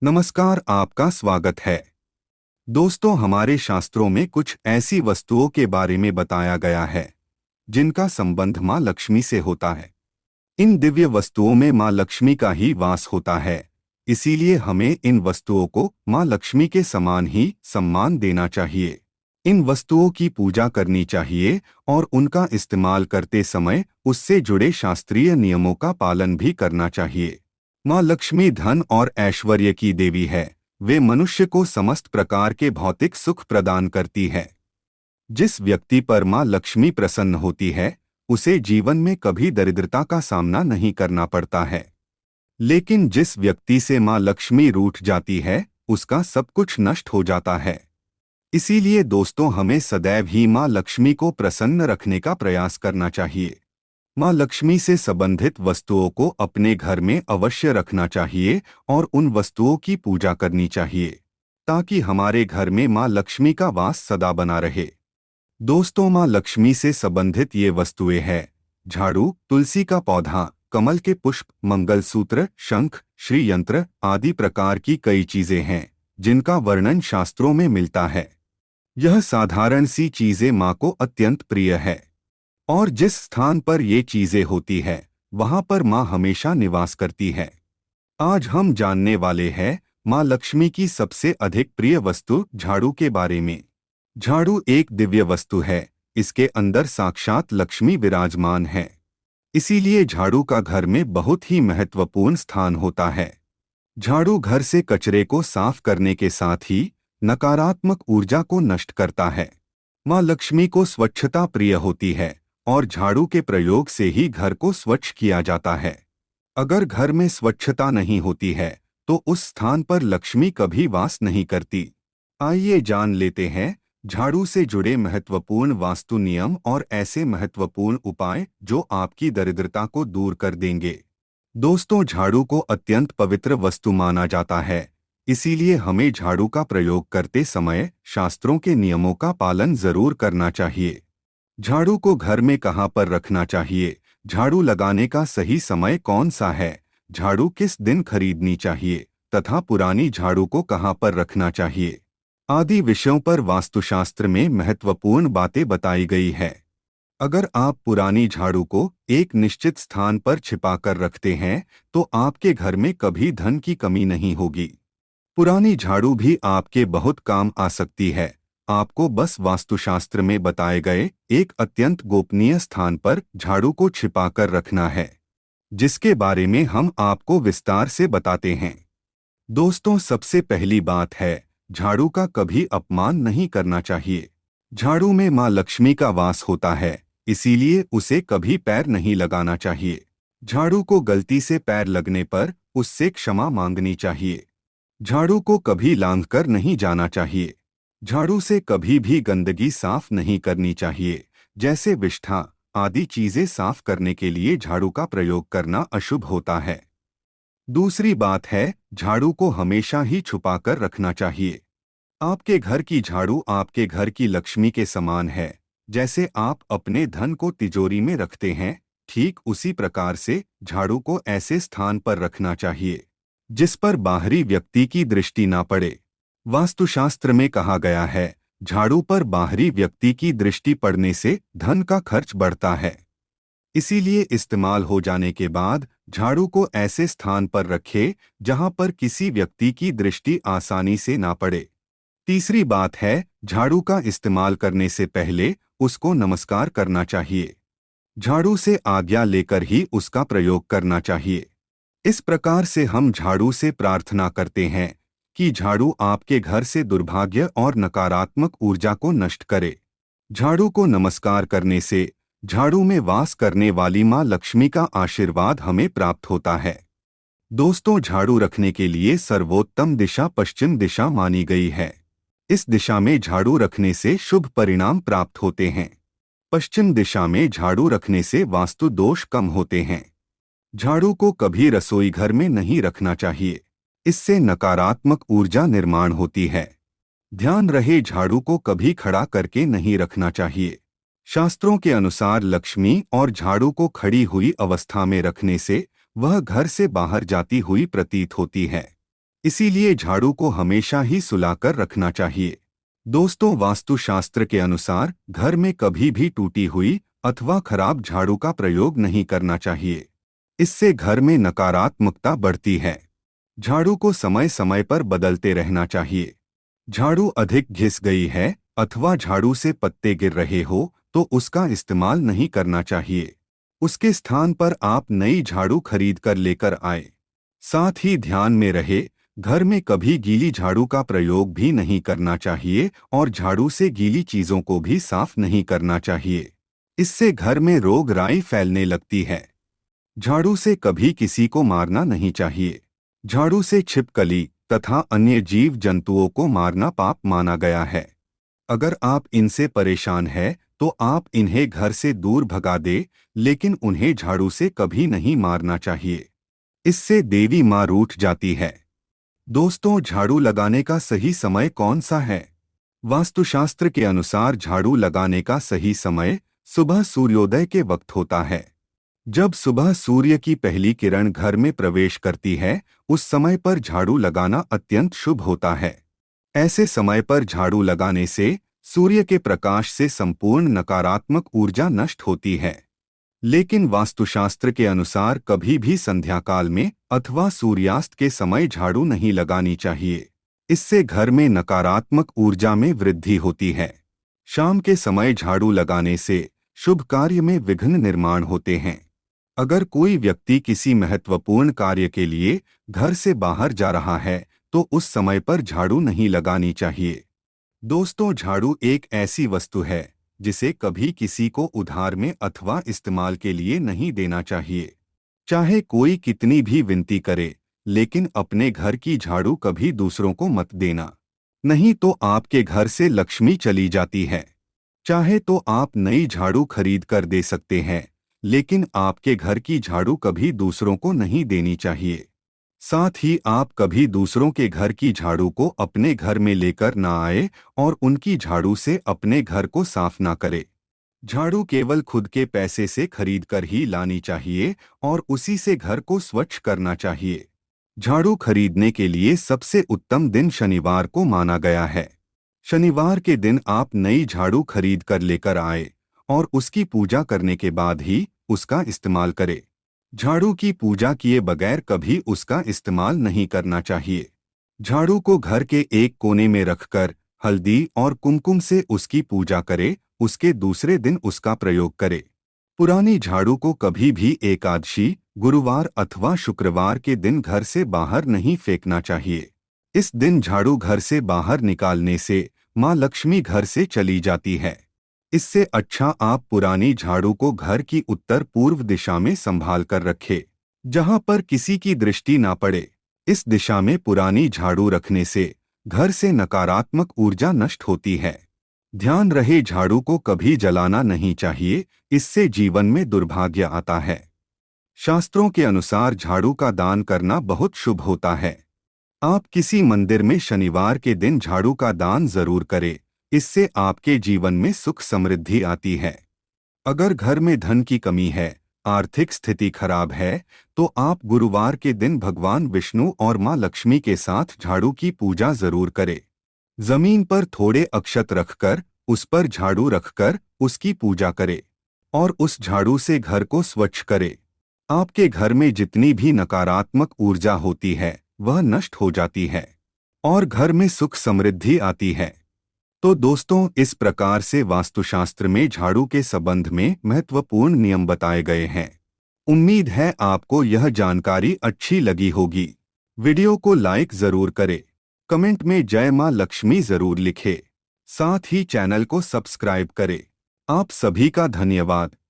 नमस्कार, आपका स्वागत है। दोस्तों, हमारे शास्त्रों में कुछ ऐसी वस्तुओं के बारे में बताया गया है जिनका संबंध माँ लक्ष्मी से होता है। इन दिव्य वस्तुओं में माँ लक्ष्मी का ही वास होता है, इसीलिए हमें इन वस्तुओं को माँ लक्ष्मी के समान ही सम्मान देना चाहिए। इन वस्तुओं की पूजा करनी चाहिए और उनका इस्तेमाल करते समय उससे जुड़े शास्त्रीय नियमों का पालन भी करना चाहिए। माँ लक्ष्मी धन और ऐश्वर्य की देवी है। वे मनुष्य को समस्त प्रकार के भौतिक सुख प्रदान करती है। जिस व्यक्ति पर माँ लक्ष्मी प्रसन्न होती है, उसे जीवन में कभी दरिद्रता का सामना नहीं करना पड़ता है। लेकिन जिस व्यक्ति से माँ लक्ष्मी रूठ जाती है, उसका सब कुछ नष्ट हो जाता है। इसीलिए दोस्तों, हमें सदैव ही माँ लक्ष्मी को प्रसन्न रखने का प्रयास करना चाहिए। माँ लक्ष्मी से संबंधित वस्तुओं को अपने घर में अवश्य रखना चाहिए और उन वस्तुओं की पूजा करनी चाहिए ताकि हमारे घर में माँ लक्ष्मी का वास सदा बना रहे। दोस्तों, माँ लक्ष्मी से संबंधित ये वस्तुएं हैं: झाड़ू, तुलसी का पौधा, कमल के पुष्प, मंगलसूत्र, शंख, श्री यंत्र आदि प्रकार की कई चीजें हैं जिनका वर्णन शास्त्रों में मिलता है। यह साधारण सी चीजें माँ को अत्यंत प्रिय है और जिस स्थान पर ये चीजें होती है वहां पर माँ हमेशा निवास करती है। आज हम जानने वाले हैं माँ लक्ष्मी की सबसे अधिक प्रिय वस्तु झाड़ू के बारे में। झाड़ू एक दिव्य वस्तु है। इसके अंदर साक्षात लक्ष्मी विराजमान है। इसीलिए झाड़ू का घर में बहुत ही महत्वपूर्ण स्थान होता है। झाड़ू घर से कचरे को साफ करने के साथ ही नकारात्मक ऊर्जा को नष्ट करता है। माँ लक्ष्मी को स्वच्छता प्रिय होती है और झाड़ू के प्रयोग से ही घर को स्वच्छ किया जाता है। अगर घर में स्वच्छता नहीं होती है तो उस स्थान पर लक्ष्मी कभी वास नहीं करती। आइए जान लेते हैं झाड़ू से जुड़े महत्वपूर्ण वास्तु नियम और ऐसे महत्वपूर्ण उपाय जो आपकी दरिद्रता को दूर कर देंगे। दोस्तों, झाड़ू को अत्यंत पवित्र वस्तु माना जाता है। इसीलिए हमें झाड़ू का प्रयोग करते समय शास्त्रों के नियमों का पालन जरूर करना चाहिए। झाड़ू को घर में कहाँ पर रखना चाहिए, झाड़ू लगाने का सही समय कौन सा है, झाड़ू किस दिन खरीदनी चाहिए तथा पुरानी झाड़ू को कहाँ पर रखना चाहिए आदि विषयों पर वास्तुशास्त्र में महत्वपूर्ण बातें बताई गई है। अगर आप पुरानी झाड़ू को एक निश्चित स्थान पर छिपाकर रखते हैं तो आपके घर में कभी धन की कमी नहीं होगी। पुरानी झाड़ू भी आपके बहुत काम आ सकती है। आपको बस वास्तुशास्त्र में बताए गए एक अत्यंत गोपनीय स्थान पर झाड़ू को छिपाकर रखना है, जिसके बारे में हम आपको विस्तार से बताते हैं। दोस्तों, सबसे पहली बात है, झाड़ू का कभी अपमान नहीं करना चाहिए। झाड़ू में माँ लक्ष्मी का वास होता है, इसीलिए उसे कभी पैर नहीं लगाना चाहिए। झाड़ू को गलती से पैर लगने पर उससे क्षमा मांगनी चाहिए। झाड़ू को कभी लांघकर नहीं जाना चाहिए। झाड़ू से कभी भी गंदगी साफ नहीं करनी चाहिए, जैसे विष्ठा आदि चीजें साफ करने के लिए झाड़ू का प्रयोग करना अशुभ होता है। दूसरी बात है, झाड़ू को हमेशा ही छुपाकर रखना चाहिए। आपके घर की झाड़ू आपके घर की लक्ष्मी के समान है। जैसे आप अपने धन को तिजोरी में रखते हैं, ठीक उसी प्रकार से झाड़ू को ऐसे स्थान पर रखना चाहिए जिस पर बाहरी व्यक्ति की दृष्टि ना पड़े। वास्तुशास्त्र में कहा गया है, झाड़ू पर बाहरी व्यक्ति की दृष्टि पड़ने से धन का खर्च बढ़ता है। इसीलिए इस्तेमाल हो जाने के बाद झाड़ू को ऐसे स्थान पर रखें जहां पर किसी व्यक्ति की दृष्टि आसानी से ना पड़े। तीसरी बात है, झाड़ू का इस्तेमाल करने से पहले उसको नमस्कार करना चाहिए। झाड़ू से आज्ञा लेकर ही उसका प्रयोग करना चाहिए। इस प्रकार से हम झाड़ू से प्रार्थना करते हैं कि झाड़ू आपके घर से दुर्भाग्य और नकारात्मक ऊर्जा को नष्ट करे। झाड़ू को नमस्कार करने से झाड़ू में वास करने वाली माँ लक्ष्मी का आशीर्वाद हमें प्राप्त होता है। दोस्तों, झाड़ू रखने के लिए सर्वोत्तम दिशा पश्चिम दिशा मानी गई है। इस दिशा में झाड़ू रखने से शुभ परिणाम प्राप्त होते हैं। पश्चिम दिशा में झाड़ू रखने से वास्तु दोष कम होते हैं। झाड़ू को कभी रसोई घर में नहीं रखना चाहिए, इससे नकारात्मक ऊर्जा निर्माण होती है। ध्यान रहे, झाड़ू को कभी खड़ा करके नहीं रखना चाहिए। शास्त्रों के अनुसार लक्ष्मी और झाड़ू को खड़ी हुई अवस्था में रखने से वह घर से बाहर जाती हुई प्रतीत होती है। इसीलिए झाड़ू को हमेशा ही सुलाकर रखना चाहिए। दोस्तों, वास्तुशास्त्र के अनुसार घर में कभी भी टूटी हुई अथवा खराब झाड़ू का प्रयोग नहीं करना चाहिए। इससे घर में नकारात्मकता बढ़ती है। झाड़ू को समय समय पर बदलते रहना चाहिए। झाड़ू अधिक घिस गई है अथवा झाड़ू से पत्ते गिर रहे हो तो उसका इस्तेमाल नहीं करना चाहिए। उसके स्थान पर आप नई झाड़ू खरीद कर लेकर आए। साथ ही ध्यान में रहे, घर में कभी गीली झाड़ू का प्रयोग भी नहीं करना चाहिए और झाड़ू से गीली चीजों को भी साफ नहीं करना चाहिए। इससे घर में रोग राई फैलने लगती है। झाड़ू से कभी किसी को मारना नहीं चाहिए। झाड़ू से छिपकली तथा अन्य जीव जंतुओं को मारना पाप माना गया है। अगर आप इनसे परेशान हैं तो आप इन्हें घर से दूर भगा दे, लेकिन उन्हें झाड़ू से कभी नहीं मारना चाहिए। इससे देवी माँ रूठ जाती है। दोस्तों, झाड़ू लगाने का सही समय कौन सा है? वास्तुशास्त्र के अनुसार झाड़ू लगाने का सही समय सुबह सूर्योदय के वक्त होता है। जब सुबह सूर्य की पहली किरण घर में प्रवेश करती है, उस समय पर झाड़ू लगाना अत्यंत शुभ होता है। ऐसे समय पर झाड़ू लगाने से सूर्य के प्रकाश से संपूर्ण नकारात्मक ऊर्जा नष्ट होती है। लेकिन वास्तुशास्त्र के अनुसार कभी भी संध्या काल में अथवा सूर्यास्त के समय झाड़ू नहीं लगानी चाहिए। इससे घर में नकारात्मक ऊर्जा में वृद्धि होती है। शाम के समय झाड़ू लगाने से शुभ कार्य में विघ्न निर्माण होते हैं। अगर कोई व्यक्ति किसी महत्वपूर्ण कार्य के लिए घर से बाहर जा रहा है तो उस समय पर झाड़ू नहीं लगानी चाहिए। दोस्तों, झाड़ू एक ऐसी वस्तु है जिसे कभी किसी को उधार में अथवा इस्तेमाल के लिए नहीं देना चाहिए। चाहे कोई कितनी भी विनती करे, लेकिन अपने घर की झाड़ू कभी दूसरों को मत देना, नहीं तो आपके घर से लक्ष्मी चली जाती है। चाहे तो आप नई झाड़ू खरीद कर दे सकते हैं, लेकिन आपके घर की झाड़ू कभी दूसरों को नहीं देनी चाहिए। साथ ही आप कभी दूसरों के घर की झाड़ू को अपने घर में लेकर ना आए और उनकी झाड़ू से अपने घर को साफ ना करे। झाड़ू केवल खुद के पैसे से खरीद कर ही लानी चाहिए और उसी से घर को स्वच्छ करना चाहिए। झाड़ू खरीदने के लिए सबसे उत्तम दिन शनिवार को माना गया है। शनिवार के दिन आप नई झाड़ू खरीद कर लेकर आए और उसकी पूजा करने के बाद ही उसका इस्तेमाल करें। झाड़ू की पूजा किए बगैर कभी उसका इस्तेमाल नहीं करना चाहिए। झाड़ू को घर के एक कोने में रखकर हल्दी और कुमकुम से उसकी पूजा करें, उसके दूसरे दिन उसका प्रयोग करें। पुरानी झाड़ू को कभी भी एकादशी, गुरुवार अथवा शुक्रवार के दिन घर से बाहर नहीं फेंकना चाहिए। इस दिन झाड़ू घर से बाहर निकालने से माँ लक्ष्मी घर से चली जाती है। इससे अच्छा आप पुरानी झाड़ू को घर की उत्तर पूर्व दिशा में संभाल कर रखें, जहां पर किसी की दृष्टि ना पड़े। इस दिशा में पुरानी झाड़ू रखने से घर से नकारात्मक ऊर्जा नष्ट होती है। ध्यान रहे, झाड़ू को कभी जलाना नहीं चाहिए, इससे जीवन में दुर्भाग्य आता है। शास्त्रों के अनुसार झाड़ू का दान करना बहुत शुभ होता है। आप किसी मंदिर में शनिवार के दिन झाड़ू का दान जरूर करें, इससे आपके जीवन में सुख समृद्धि आती है। अगर घर में धन की कमी है, आर्थिक स्थिति खराब है, तो आप गुरुवार के दिन भगवान विष्णु और मां लक्ष्मी के साथ झाड़ू की पूजा जरूर करें। जमीन पर थोड़े अक्षत रखकर उस पर झाड़ू रखकर उसकी पूजा करें और उस झाड़ू से घर को स्वच्छ करें। आपके घर में जितनी भी नकारात्मक ऊर्जा होती है वह नष्ट हो जाती है और घर में सुख समृद्धि आती है। तो दोस्तों, इस प्रकार से वास्तुशास्त्र में झाड़ू के संबंध में महत्वपूर्ण नियम बताए गए हैं। उम्मीद है आपको यह जानकारी अच्छी लगी होगी। वीडियो को लाइक जरूर करें, कमेंट में जय मां लक्ष्मी जरूर लिखें, साथ ही चैनल को सब्सक्राइब करें। आप सभी का धन्यवाद।